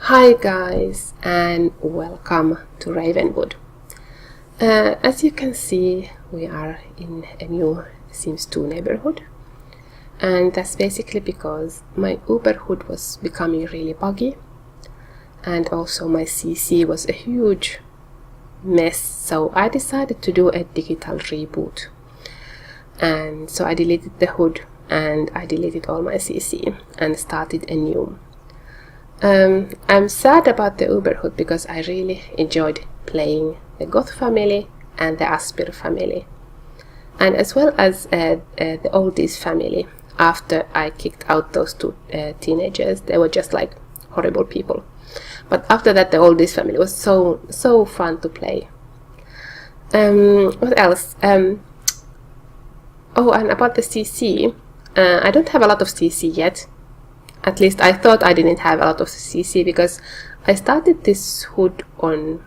Hi guys, and welcome to Ravenwood. As you can see, we are in a new Sims 2 neighborhood, and that's basically because my Uberhood was becoming really buggy, and also my CC was a huge mess, so I decided to do a digital reboot. And so I deleted the hood and I deleted all my CC and started anew. I'm sad about the Uberhood because I really enjoyed playing the Goth family and the Aspir family, and as well as the Oldies family. After I kicked out those two teenagers, they were just like horrible people. But after that, the Oldies family was so fun to play. What else? Oh, and about the CC, I don't have a lot of CC yet. At least I thought I didn't have a lot of CC because I started this hood on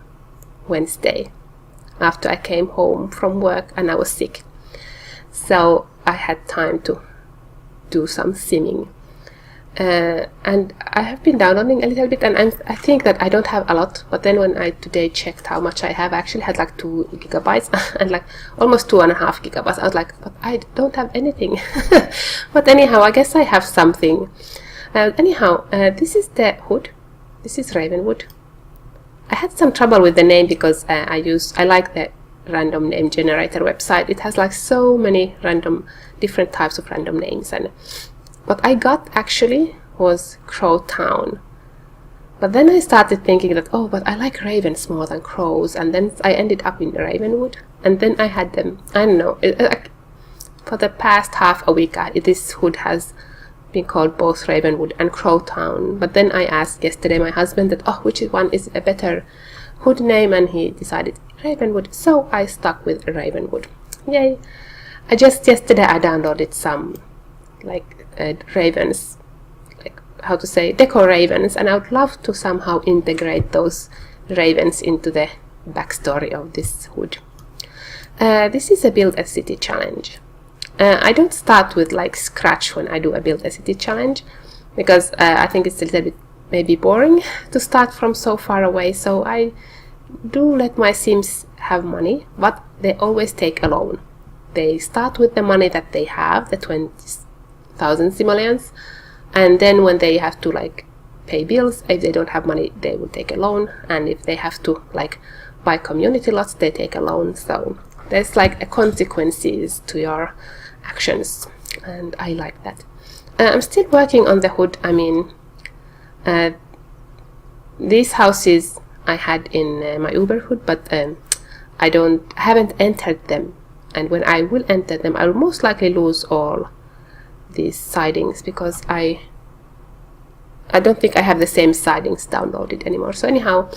Wednesday after I came home from work and I was sick. So I had time to do some simming. And I have been downloading a little bit, and I think that I don't have a lot, but then when I today checked how much I have, I actually had like 2 gigabytes and like almost 2.5 gigabytes. I was like, but I don't have anything. But anyhow, I guess I have something. This is the hood. This is Ravenwood. I had some trouble with the name because I like the random name generator website. It has like so many different types of random names, and what I got actually was Crow Town. But then I started thinking that, oh, but I like ravens more than crows, and then I ended up in Ravenwood, and then I had them. I don't know. For the past half a week, this hood has been called both Ravenwood and Crow Town. But then I asked yesterday my husband that, oh, which one is a better hood name, and he decided Ravenwood. So I stuck with Ravenwood. Yay! Yesterday I downloaded some ravens, deco ravens, and I would love to somehow integrate those ravens into the backstory of this hood. This is a build a city challenge. I don't start with scratch when I do a build a city challenge because I think it's a little bit maybe boring to start from so far away, so I do let my Sims have money, but they always take a loan. They start with the money that they have, the 20,000 simoleons, and then when they have to pay bills, if they don't have money, they will take a loan, and if they have to buy community lots, they take a loan. So there's a consequences to your actions, and I like that. I'm still working on the hood. I mean, these houses I had in my Uberhood, but I haven't entered them, and when I will enter them, I will most likely lose all these sidings because I don't think I have the same sidings downloaded anymore. So anyhow,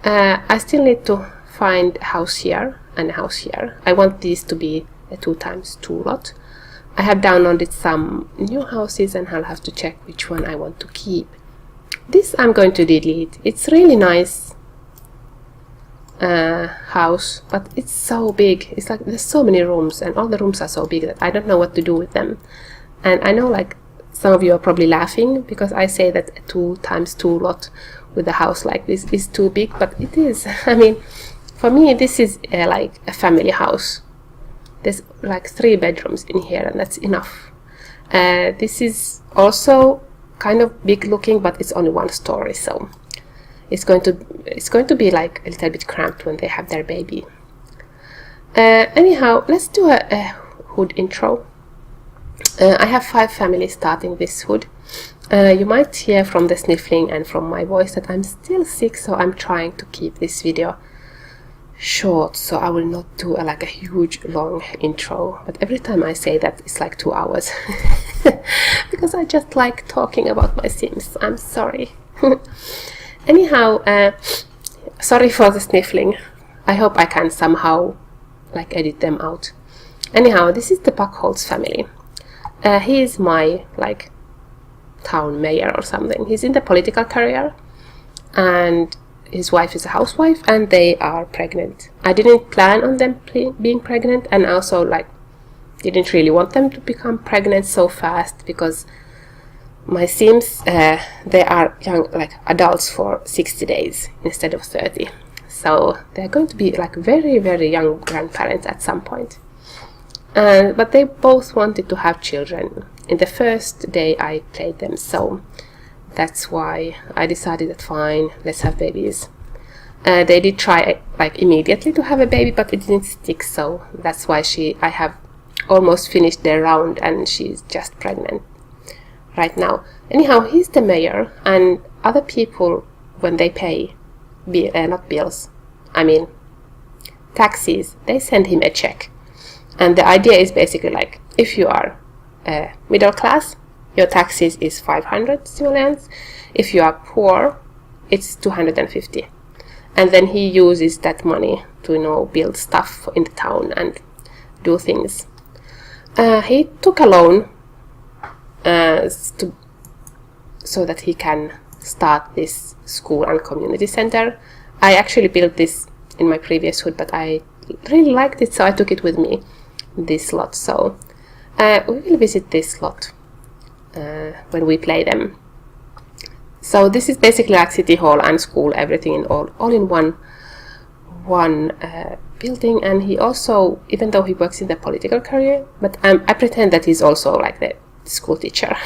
I still need to find a house here and a house here. I want these to be a 2x2 lot. I have downloaded some new houses and I'll have to check which one I want to keep. This I'm going to delete. It's really nice house, but it's so big. It's there's so many rooms, and all the rooms are so big that I don't know what to do with them. And I know some of you are probably laughing because I say that a 2x2 lot with a house like this is too big, but it is. I mean, for me, this is a family house. There's 3 bedrooms in here, and that's enough. This is also kind of big looking, but it's only 1 story, so it's going to be a little bit cramped when they have their baby. Anyhow, let's do a hood intro. I have 5 families starting this hood. You might hear from the sniffling and from my voice that I'm still sick, so I'm trying to keep this video short, so I will not do a huge long intro, but every time I say that it's 2 hours because I just like talking about my Sims. I'm sorry. Anyhow, sorry for the sniffling. I hope I can somehow edit them out. Anyhow, this is the Buckholz family. He is my town mayor or something. He's in the political career, and his wife is a housewife, and they are pregnant. I didn't plan on them being pregnant, and also didn't really want them to become pregnant so fast because My Sims, they are young, like adults for 60 days instead of 30. So they're going to be like very, very young grandparents at some point. But they both wanted to have children in the first day I played them, so that's why I decided that fine, let's have babies. They did try like immediately to have a baby, but it didn't stick, so that's why I have almost finished their round and she's just pregnant right now. Anyhow, he's the mayor, and other people, when they pay not bills, I mean taxes, they send him a check. And the idea is basically like, if you are middle class, your taxes is 500 simoleons. If you are poor, it's 250. And then he uses that money to, build stuff in the town and do things. He took a loan so that he can start this school and community center. I actually built this in my previous hood, but I really liked it, so I took it with me, this lot. So we will visit this lot when we play them. So this is basically like city hall and school, everything in all in one building. And he also, even though he works in the political career, but I pretend that he's also like the school teacher.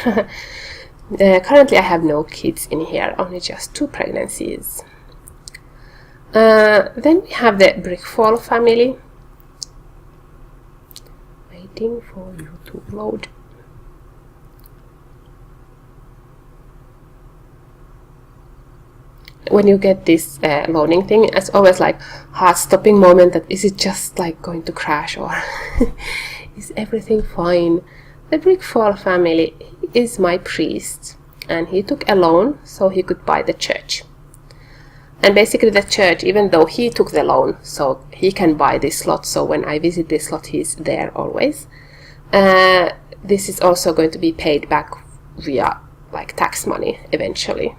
Currently I have no kids in here, only just 2 pregnancies. Then we have the Brickfall family. Waiting for you to load. When you get this loading thing, it's always like heart-stopping moment that is it just like going to crash or is everything fine? The Brickfall family is my priest, and he took a loan so he could buy the church. And basically the church, even though he took the loan, so he can buy this slot, so when I visit this slot he's there always. This is also going to be paid back via like tax money eventually.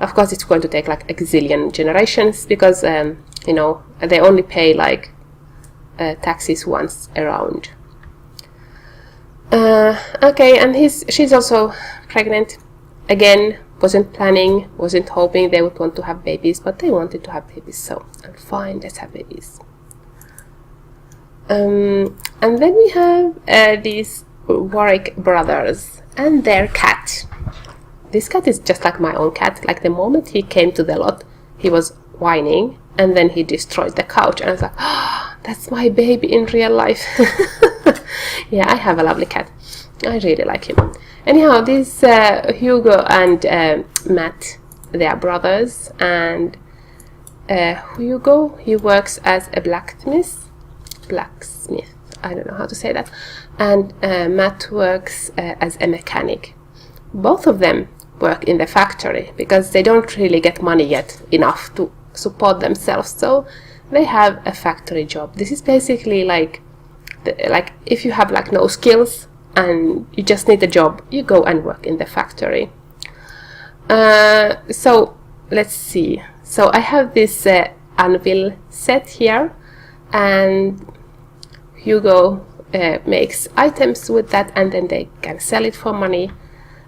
Of course it's going to take like a gazillion generations, because they only pay like taxes once around. Okay, and she's also pregnant again. Wasn't planning, wasn't hoping they would want to have babies, but they wanted to have babies, so I'm fine, let's have babies. And then we have these Warwick brothers and their cat. This cat is just like my own cat. Like the moment he came to the lot, he was whining, and then he destroyed the couch, and I was like, oh, that's my baby in real life. Yeah, I have a lovely cat. I really like him. Anyhow, these Hugo and Matt, they are brothers, and Hugo, he works as a blacksmith, I don't know how to say that, and Matt works as a mechanic. Both of them work in the factory because they don't really get money yet enough to support themselves, so they have a factory job. This is basically like if you have like no skills and you just need a job, you go and work in the factory. So let's see. So I have this anvil set here, and Hugo makes items with that, and then they can sell it for money.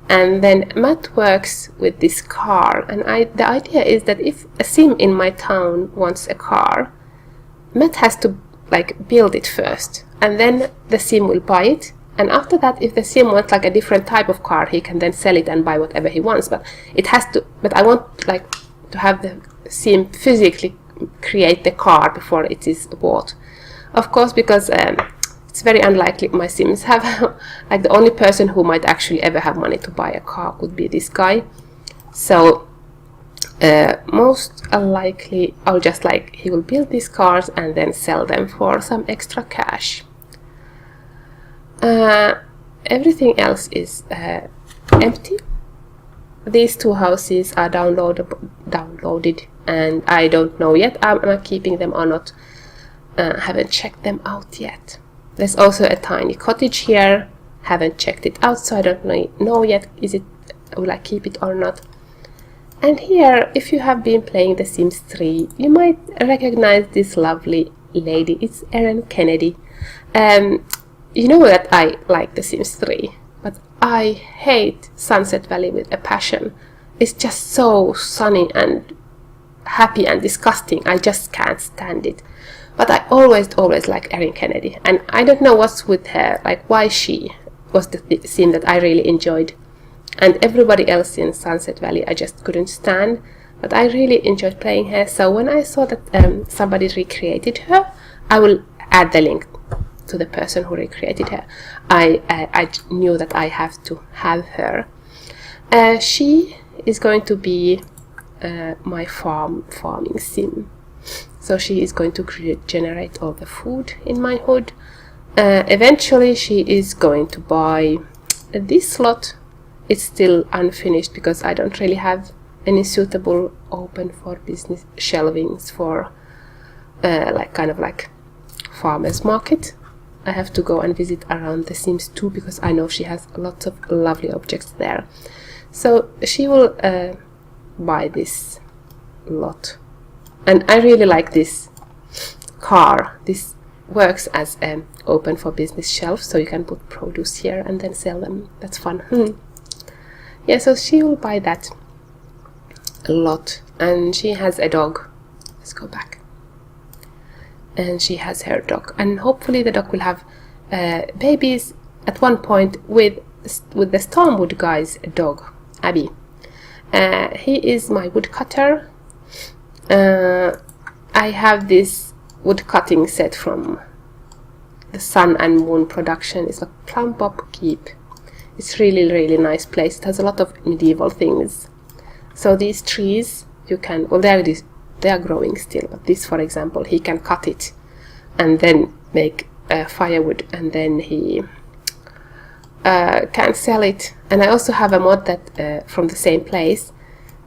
And then Matt works with this car, and the idea is that if a sim in my town wants a car, Matt has to like build it first, and then the sim will buy it. And after that, if the sim wants like a different type of car, he can then sell it and buy whatever he wants. But I want like to have the sim physically create the car before it is bought. Of course, because it's very unlikely my sims have like the only person who might actually ever have money to buy a car would be this guy. So most likely I'll just like he will build these cars and then sell them for some extra cash. Everything else is empty. These 2 houses are downloaded, and I don't know yet am I keeping them or not. Haven't checked them out yet. There's also a tiny cottage here. Haven't checked it out, so I don't know yet will I keep it or not. And here, if you have been playing The Sims 3, you might recognize this lovely lady. It's Erin Kennedy. You know that I like The Sims 3, but I hate Sunset Valley with a passion. It's just so sunny and happy and disgusting. I just can't stand it. But I always like Erin Kennedy, and I don't know what's with her, like why she was the theme that I really enjoyed. And everybody else in Sunset Valley I just couldn't stand, but I really enjoyed playing her. So when I saw that somebody recreated her, I will add the link to the person who recreated her. I knew that I have to have her. She is going to be my farming sim. So she is going to generate all the food in my hood. Eventually she is going to buy this slot. It's still unfinished because I don't really have any suitable open for business shelvings for like farmers market. I have to go and visit around the Sims 2 because I know she has lots of lovely objects there. So she will buy this lot. And I really like this car. This works as an open for business shelf, so you can put produce here and then sell them. That's fun. Yeah, so she will buy that a lot. And she has a dog. Let's go back. And she has her dog. And hopefully the dog will have babies at one point with the Stormwood guy's dog, Abby. He is my woodcutter. I have this wood cutting set from the Sun and Moon production. It's a Plum Pop Keep. It's really nice place. It has a lot of medieval things. So these trees, you can, well, they are growing still, but this, for example, he can cut it and then make firewood, and then he can sell it. And I also have a mod that from the same place,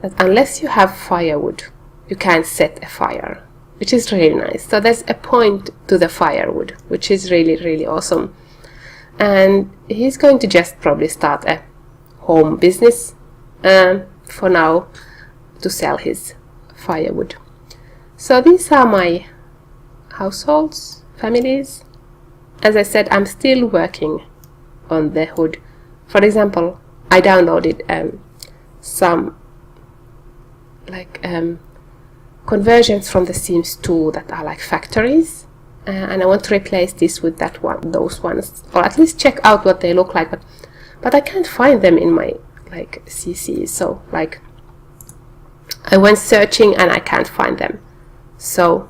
that unless you have firewood, you can't set a fire, which is really nice. So there's a point to the firewood, which is really awesome. And he's going to just probably start a home business for now to sell his firewood. So these are my households, families. As I said, I'm still working on the hood. For example, I downloaded some conversions from the Sims 2 that are like factories, and I want to replace this with those ones, or at least check out what they look like, but I can't find them in my CC. So I went searching and I can't find them, so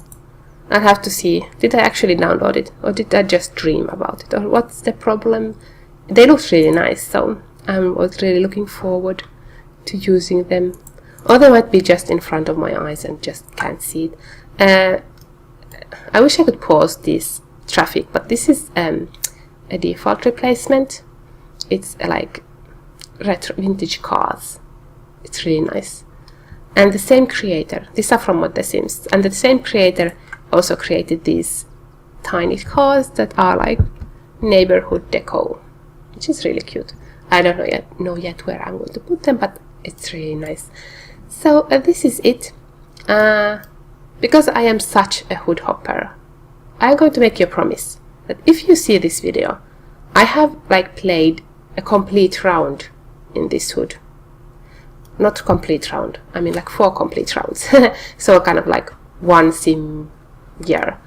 I'll have to see, did I actually download it, or did I just dream about it, or what's the problem? They look really nice, so I was really looking forward to using them. Or they might be just in front of my eyes and just can't see it. I wish I could pause this traffic, but this is a default replacement. It's like retro vintage cars. It's really nice. And the same creator, these are from The Sims, and the same creator also created these tiny cars that are like neighborhood deco, which is really cute. I don't know yet where I'm going to put them, but it's really nice. So this is it. Because I am such a hood hopper, I'm going to make you a promise that if you see this video, I have played a complete round in this hood. Not complete round, I mean 4 complete rounds. So kind of one sim year.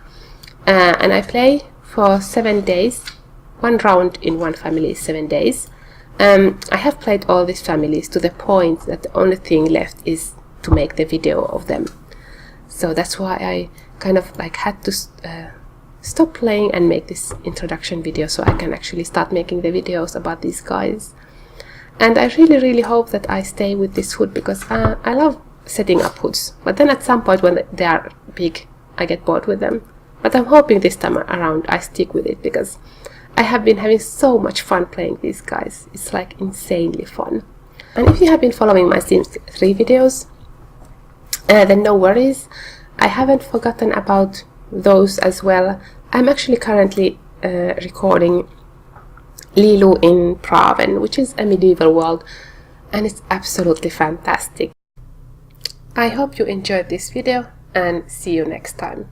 And I play for 7 days. 1 round in one family is 7 days. I have played all these families to the point that the only thing left is to make the video of them. So that's why I kind of had to stop playing and make this introduction video, so I can actually start making the videos about these guys. And I really hope that I stay with this hood, because I love setting up hoods, but then at some point when they are big I get bored with them. But I'm hoping this time around I stick with it, because I have been having so much fun playing these guys. It's insanely fun. And if you have been following my Sims 3 videos, then no worries, I haven't forgotten about those as well. I'm actually currently recording Lilu in Praven, which is a medieval world, and it's absolutely fantastic. I hope you enjoyed this video, and see you next time.